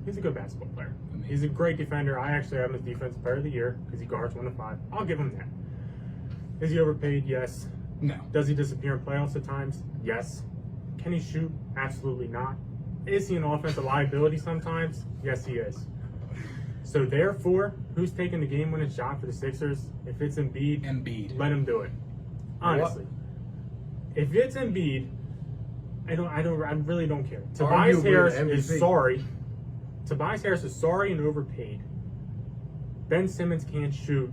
He's a good basketball player. He's a great defender. I actually have him as Defensive Player of the Year because he guards 1 to 5. I'll give him that. Is he overpaid? Yes. No. Does he disappear in playoffs at times? Yes. Can he shoot? Absolutely not. Is he an offensive liability sometimes? Yes, he is. So therefore, who's taking the game-winning shot for the Sixers? If it's Embiid, let him do it. Honestly, if it's Embiid, I really don't care. Tobias Harris is sorry. Tobias Harris is sorry and overpaid. Ben Simmons can't shoot.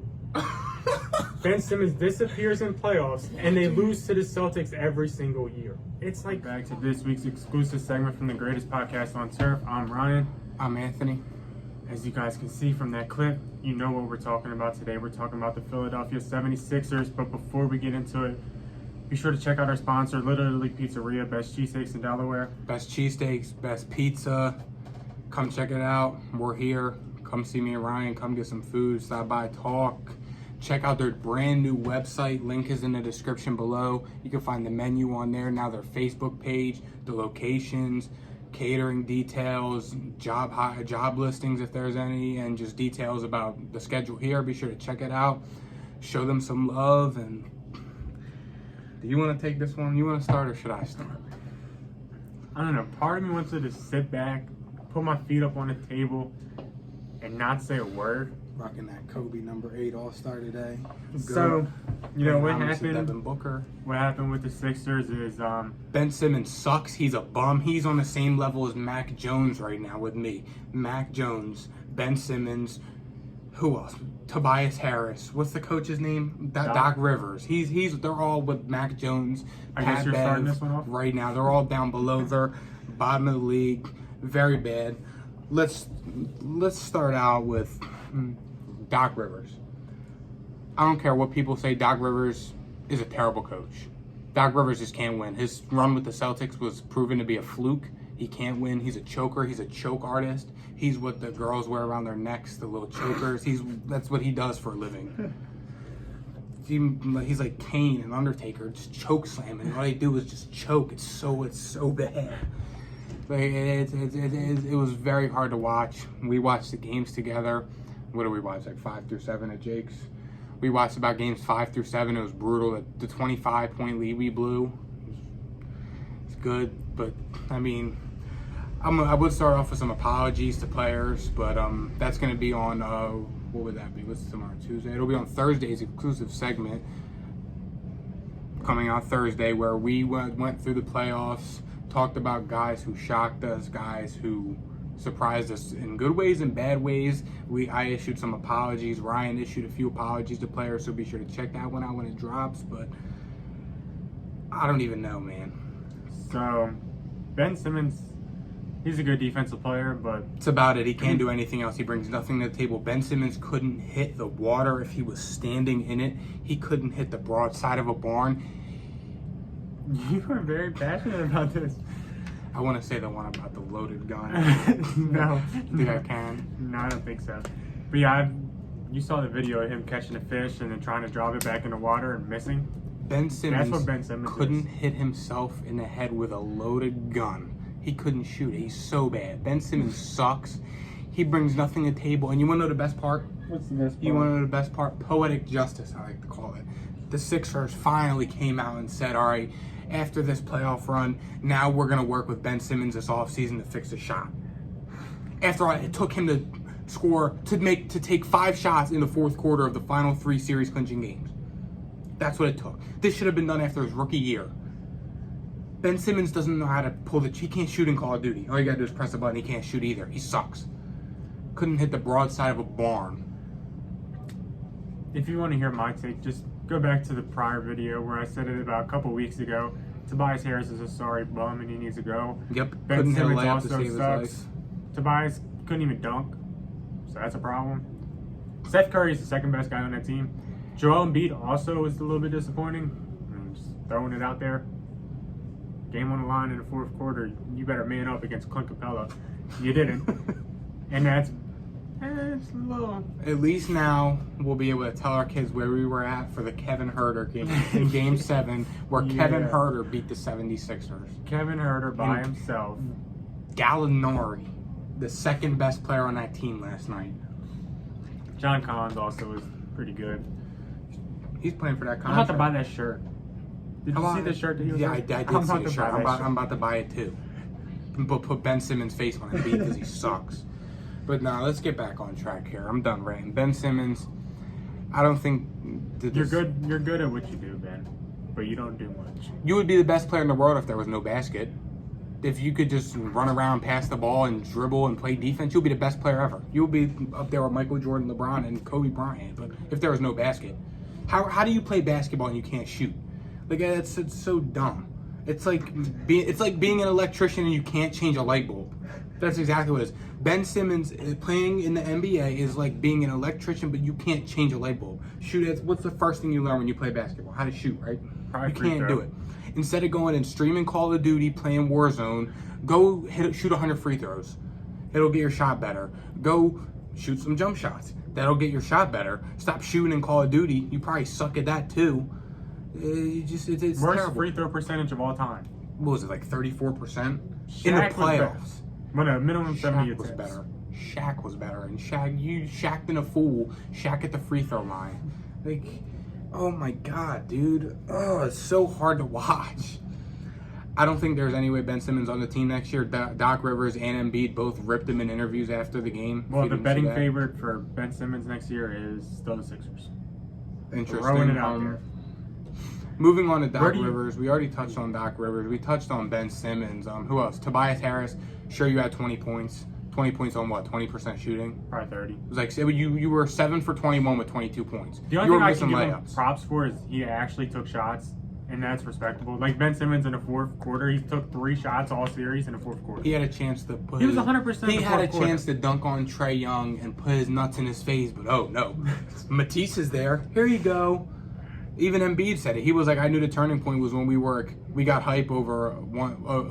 Ben Simmons disappears in playoffs, and they lose to the Celtics every single year. It's like back to this week's exclusive segment from the greatest podcast on turf. I'm Ryan. I'm Anthony. As you guys can see from that clip, you know what we're talking about today. We're talking about the Philadelphia 76ers. But before we get into it, be sure to check out our sponsor, Literally Pizzeria, best cheesesteaks in Delaware. Best cheesesteaks, best pizza. Come check it out. We're here. Come see me and Ryan. Come get some food. Stop by, talk. Check out their brand new website. Link is in the description below. You can find the menu on there. Now their Facebook page, the locations, catering details, job listings if there's any, and just details about the schedule here. Be sure to check it out. Show them some love. And do you want to take this one? You want to start or should I start? I don't know. Part of me wants to just sit back, put my feet up on the table, and not say a word. Rocking that Kobe number 8 All-Star today. So, you know, what happened? Devin Booker. What happened with the Sixers is Ben Simmons sucks. He's a bum. He's on the same level as Mac Jones right now with me. Mac Jones, Ben Simmons, who else? Tobias Harris. What's the coach's name? Doc Rivers. They're all with Mac Jones. I guess you're starting this one off right now. They're all down below. They're bottom of the league. Very bad. Let's start out with Doc Rivers. I don't care what people say. Doc Rivers is a terrible coach. Doc Rivers just can't win. His run with the Celtics was proven to be a fluke. He can't win. He's a choker. He's a choke artist. He's what the girls wear around their necks, the little chokers. That's what he does for a living. He's like Kane and Undertaker, just choke slamming. All they do is just choke. It's so bad. Like, it was very hard to watch. We watched the games together. What did we watch? Like 5 through 7 at Jake's. We watched about games 5 through 7. It was brutal. The 25-point lead we blew. It's good, but I mean, I would start off with some apologies to players, but that's going to be on what would that be? What's tomorrow? Tuesday. It'll be on Thursday's exclusive segment coming out Thursday, where we went through the playoffs, talked about guys who shocked us, guys who surprised us in good ways and bad ways. I issued some apologies. Ryan issued a few apologies to players, so be sure to check that one out when it drops. But I don't even know, man. So Ben Simmons, he's a good defensive player, but it's about it. He can't do anything else. He brings nothing to the table. Ben Simmons couldn't hit the water if he was standing in it. He couldn't hit the broadside of a barn. You are very passionate about this. I want to say the one about the loaded gun. No. You think I can? No, I don't think so. But yeah, you saw the video of him catching a fish and then trying to drop it back in the water and missing. Ben Simmons, That's what Ben Simmons couldn't hit himself in the head with a loaded gun. He couldn't shoot it. He's so bad. Ben Simmons sucks. He brings nothing to the table. And you want to know the best part? What's the best part? You want to know the best part? Poetic justice, I like to call it. The Sixers finally came out and said, all right, after this playoff run, now we're going to work with Ben Simmons this offseason to fix a shot. After all, it took him to take 5 shots in the fourth quarter of the final 3 series clinching games. That's what it took. This should have been done after his rookie year. Ben Simmons doesn't know how to he can't shoot in Call of Duty. All you got to do is press a button. He can't shoot either. He sucks. Couldn't hit the broadside of a barn. If you want to hear my take, just go back to the prior video where I said it about a couple weeks ago. Tobias Harris is a sorry bum and he needs to go. Yep. Ben Simmons also sucks. Tobias couldn't even dunk, so that's a problem. Seth Curry is the second best guy on that team. Joel Embiid also was a little bit disappointing. I'm just throwing it out there. Game on the line in the fourth quarter, you better man up against Clint Capella. You didn't. And that's it's a little... At least now we'll be able to tell our kids where we were at for the Kevin Huerter game in Game 7, where Kevin Huerter beat the 76ers. Kevin Huerter by himself. Gallinari the second best player on that team last night. John Collins also was pretty good. He's playing for that I'm about contract. to buy that shirt. Did you see the shirt that he was Yeah, I wearing? did I'm see about the to shirt. buy that I'm about to buy it too. But put Ben Simmons' face on it because he sucks. But now let's get back on track here. I'm done ranting. Ben Simmons, I don't think You're good. You're good at what you do, Ben, but you don't do much. You would be the best player in the world if there was no basket. If you could just run around, pass the ball, and dribble and play defense, you'll be the best player ever. You'll be up there with Michael Jordan, LeBron, and Kobe Bryant. But if there was no basket, how do you play basketball and you can't shoot? Like it's so dumb. It's like being an electrician and you can't change a light bulb. That's exactly what it is. Ben Simmons playing in the NBA is like being an electrician, but you can't change a light bulb. Shoot, what's the first thing you learn when you play basketball? How to shoot, right? Probably You free can't throw. do it. Instead of going and streaming Call of Duty, playing Warzone, go shoot 100 free throws. It'll get your shot better. Go shoot some jump shots. That'll get your shot better. Stop shooting in Call of Duty. You probably suck at that too. It's Worst terrible. free throw percentage of all time. What was it, like 34%? In the Shaq was better. playoffs. What a minimum 70 Shaq was attempts. better. Shaq was better. And you Shaq'd in a fool. Shaq at the free throw line. Like, oh my God, dude. Oh, it's so hard to watch. I don't think there's any way Ben Simmons on the team next year. Doc Rivers and Embiid both ripped him in interviews after the game. Well, If the you didn't see betting that. favorite for Ben Simmons next year is still the Sixers. Interesting. Throwing it out there. Moving on to Where Doc do you- Rivers. We already touched on Doc Rivers. We touched on Ben Simmons. Who else? Tobias Harris. Sure, you had 20 points. 20 points on what? 20% shooting? Probably 30. It was like you were 7 for 21 with 22 points. The only You were thing I missing can give him layups. props for is he actually took shots, and that's respectable. Like Ben Simmons in the fourth quarter, he took 3 shots all series in the fourth quarter. He had a chance to put. He was 100% He in the had a fourth quarter. chance to dunk on Trae Young and put his nuts in his face, but oh no, Matisse is there. Here you go. Even Embiid said it. He was like, I knew the turning point was when we got hype over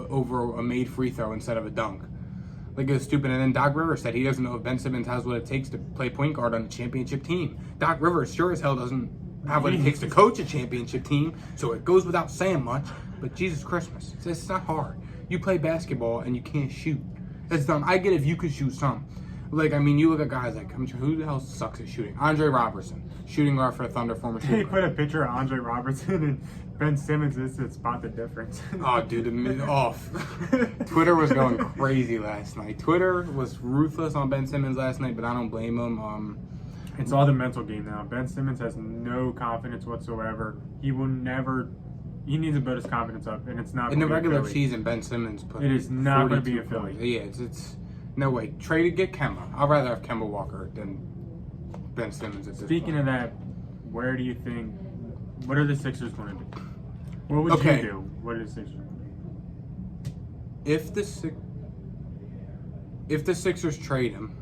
over a made free throw instead of a dunk. Like it was stupid. And then Doc Rivers said he doesn't know if Ben Simmons has what it takes to play point guard on a championship team. Doc Rivers sure as hell doesn't have what it takes to coach a championship team, so it goes without saying much. But Jesus Christmas, it's not hard. You play basketball and you can't shoot. That's dumb. I get if you could shoot some. Like, I mean, you look at guys like, who the hell sucks at shooting? Andre Robertson, shooting guard for the Thunder, former He shooter. put a picture of Andre Robertson and Ben Simmons is to spot the difference. Oh, dude, Twitter was going crazy last night. Twitter was ruthless on Ben Simmons last night, but I don't blame him. It's all the mental game now. Ben Simmons has no confidence whatsoever. He will never. He needs to build his confidence up, and it's not In the gonna be regular Philly. season, Ben Simmons put It is not gonna be 42 a Philly. points. Yeah, it's no way. Get Kemba. I'd rather have Kemba Walker than Ben Simmons at this Speaking point. of that, where do you think? What are the Sixers going to do? What would Okay. you do? What are the Sixers going to do? If the Sixers trade him,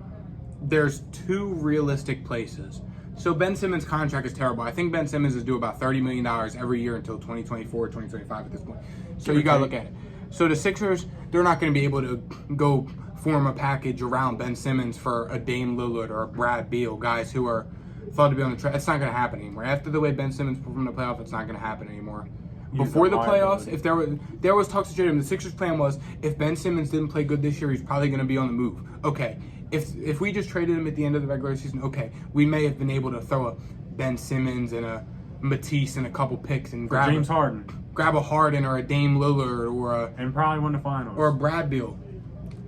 there's 2 realistic places. So Ben Simmons' contract is terrible. I think Ben Simmons is due about $30 million every year until 2024, 2025 at this point. So you got to look at it. So the Sixers, they're not going to be able to go form a package around Ben Simmons for a Dame Lillard or a Brad Beal, guys who are thought to be on the trade. It's not going to happen anymore. After the way Ben Simmons performed in the playoff, it's not going to happen anymore. He's Before a the playoffs, liability. if there was talks to trade him, the Sixers' plan was if Ben Simmons didn't play good this year, he's probably going to be on the move. Okay, if we just traded him at the end of the regular season, okay, we may have been able to throw a Ben Simmons and a Matisse and a couple picks and grab James Harden, grab a Harden or a Dame Lillard and probably win the finals. or a Brad Beal.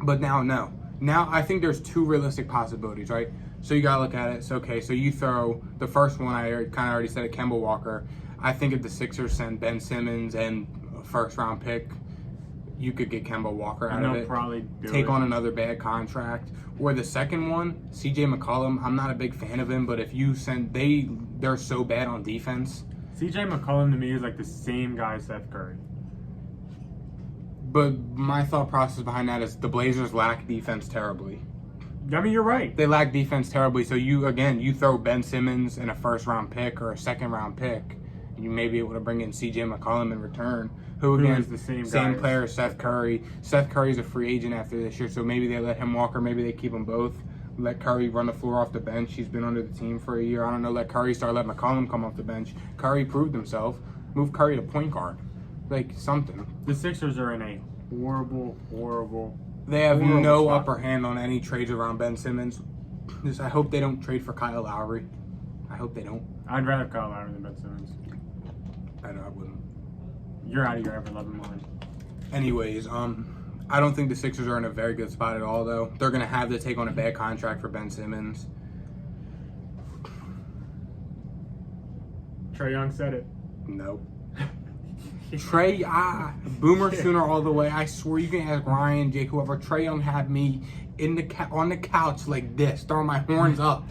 But now, no. Now, I think there's 2 realistic possibilities, right? So you got to look at it. So, okay, so you throw the first one, I kind of already said it, Kemba Walker. I think if the Sixers send Ben Simmons and a first-round pick, you could get Kemba Walker out and of they'll it. probably do Take it. on another bad contract. Or the second one, CJ McCollum. I'm not a big fan of him, but if you send, they're so bad on defense. CJ McCollum to me is like the same guy as Seth Curry. But my thought process behind that is the Blazers lack defense terribly. I mean, you're right. They lack defense terribly. So you throw Ben Simmons and a first-round pick or a second-round pick, you may be able to bring in CJ McCollum in return. Who again is the same guy player as as Seth Curry. Seth Curry's a free agent after this year, so maybe they let him walk or maybe they keep them both. Let Curry run the floor off the bench. He's been under the team for a year. I don't know. Let Curry start. Let McCollum come off the bench. Curry proved himself. Move Curry to point guard. Like something. The Sixers are in a horrible, horrible, They have Horrible no spot. upper hand on any trades around Ben Simmons. I hope they don't trade for Kyle Lowry. I hope they don't. I'd rather have Kyle Lowry than Ben Simmons. I know I wouldn't. You're out of your ever-loving mind. Anyways, I don't think the Sixers are in a very good spot at all, though. They're going to have to take on a bad contract for Ben Simmons. Trae Young said it. No. Trey, Boomer Sooner all the way. I swear you can ask Ryan, Jake, whoever. Trae Young had me in on the couch like this, throwing my horns up.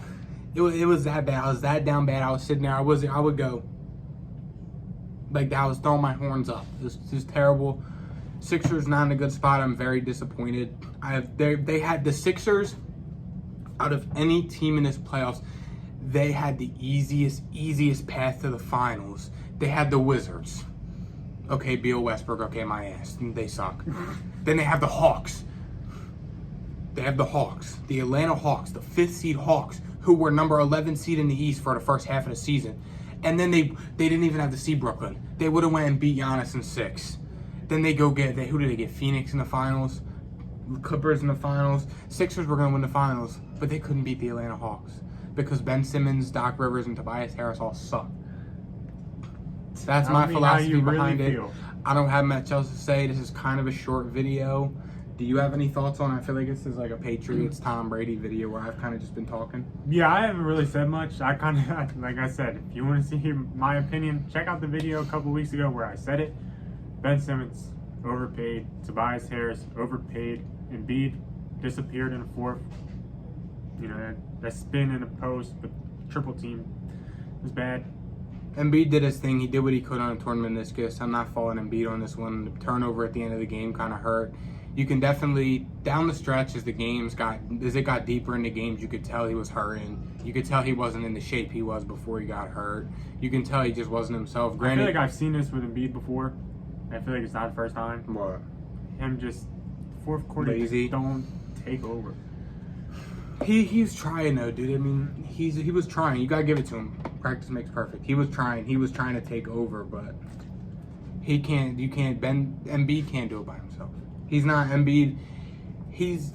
It was that bad. I was that down bad. I was sitting there. I would go like that. I was throwing my horns up. It was just terrible. Sixers not in a good spot. I'm very disappointed. They had the Sixers out of any team in this playoffs. They had the easiest path to the finals. They had the Wizards. Okay, Beal Westbrook. Okay, my ass. They suck. Then they have the Hawks. They have the Hawks, the Atlanta Hawks, the 5th seed Hawks, who were number 11 seed in the East for the first half of the season. And then they didn't even have to see Brooklyn. They would have went and beat Giannis in 6. Then they go who did they get? Phoenix in the finals, Clippers in the finals. Sixers were going to win the finals, but they couldn't beat the Atlanta Hawks because Ben Simmons, Doc Rivers, and Tobias Harris all suck. That's my philosophy behind it. I don't have much else to say. This is kind of a short video. Do you have any thoughts on it? I feel like this is like a Patriots Tom Brady video where I've kind of just been talking. Yeah, I haven't really said much. I kind of, like I said, if you want to see my opinion, check out the video a couple weeks ago where I said it. Ben Simmons, overpaid. Tobias Harris, overpaid. Embiid disappeared in a fourth. You know, that spin in a post, the triple team was bad. Embiid did his thing. He did what he could on a tournament meniscus. I'm not following Embiid on this one. The turnover at the end of the game kind of hurt. You can definitely, down the stretch as it got deeper into games, you could tell he was hurting. You could tell he wasn't in the shape he was before he got hurt. You can tell he just wasn't himself. Granted, I feel like I've seen this with Embiid before. I feel like it's not the first time. What? Him just, fourth quarter, Lazy. just don't take over. He's trying though, dude. I mean, he was trying. You gotta give it to him. Practice makes perfect. He was trying. He was trying to take over, but he can't. You can't. Embiid can't do it by himself. He's not Embiid. He's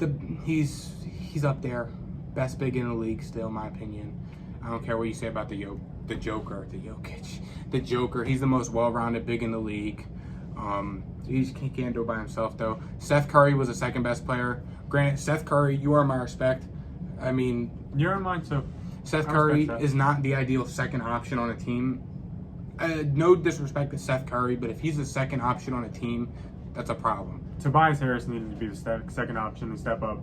up there, best big in the league still, in my opinion. I don't care what you say about the Joker. He's the most well-rounded big in the league. He can't do it by himself though. Seth Curry was the second best player. Granted, Seth Curry, you are my respect. I mean, You're in mine too. Seth Curry is not the ideal second option on a team. No disrespect to Seth Curry, but if he's the second option on a team, that's a problem. Tobias Harris needed to be the second option and step up.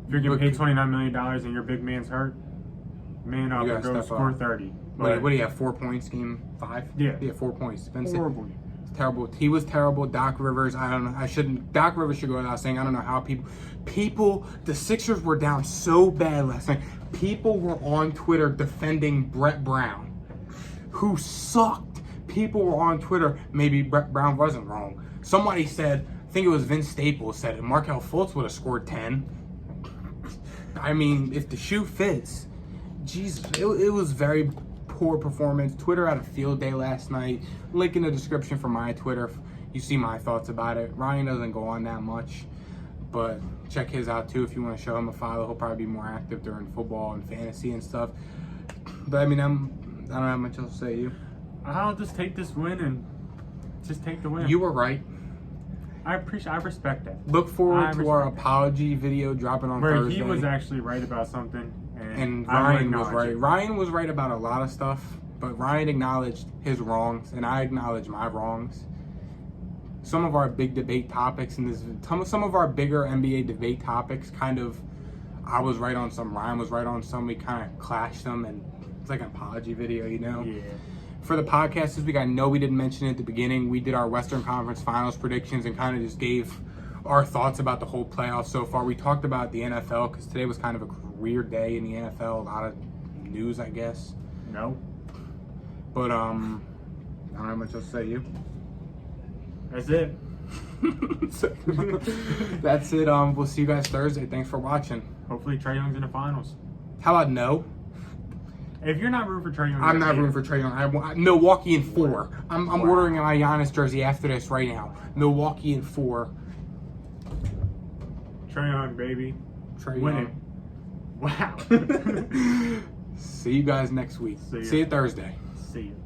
If you're getting paid $29 million and your big man's hurt, man up and go score 30. What do you have? 4 points, game 5? Yeah. 4 points. Horrible. It's terrible. He was terrible. Doc Rivers, I don't know. Doc Rivers should go without saying. I don't know how the Sixers were down so bad last night. People were on Twitter defending Brett Brown, who sucked. People were on Twitter. Maybe Brett Brown wasn't wrong. Somebody said, I think it was Vince Staples said, Markelle Fultz would have scored 10. I mean, if the shoe fits. Jeez, it was very poor performance. Twitter had a field day last night. Link in the description for my Twitter. You see my thoughts about it. Ryan doesn't go on that much, but check his out too if you want to show him a follow. He'll probably be more active during football and fantasy and stuff. But I mean, I don't have much else to say to you. I'll just take this win and just take the win. You were right. I respect that. Look forward to our apology video dropping on Thursday. He was actually right about something. And Ryan was right. Ryan was right about a lot of stuff, but Ryan acknowledged his wrongs, and I acknowledge my wrongs. Some of our big debate topics, and some of our bigger NBA debate topics, I was right on some, Ryan was right on some. We kind of clashed them, and it's like an apology video, you know? Yeah. For the podcast this week, I know we didn't mention it at the beginning. We did our Western Conference Finals predictions and kind of just gave our thoughts about the whole playoffs so far. We talked about the NFL because today was kind of a weird day in the NFL. A lot of news, I guess. No. But I don't have much else to say to you. That's it. That's it. We'll see you guys Thursday. Thanks for watching. Hopefully Trae Young's in the finals. How about no? If you're not rooting for Trae Young, I'm not rooting for Trae Young. Milwaukee in 4. I'm ordering my Giannis jersey after this right now. Milwaukee in 4. Trae Trae Young, baby. Trae Win Young. it. Wow. See you guys next week. See ya. See you Thursday. See you.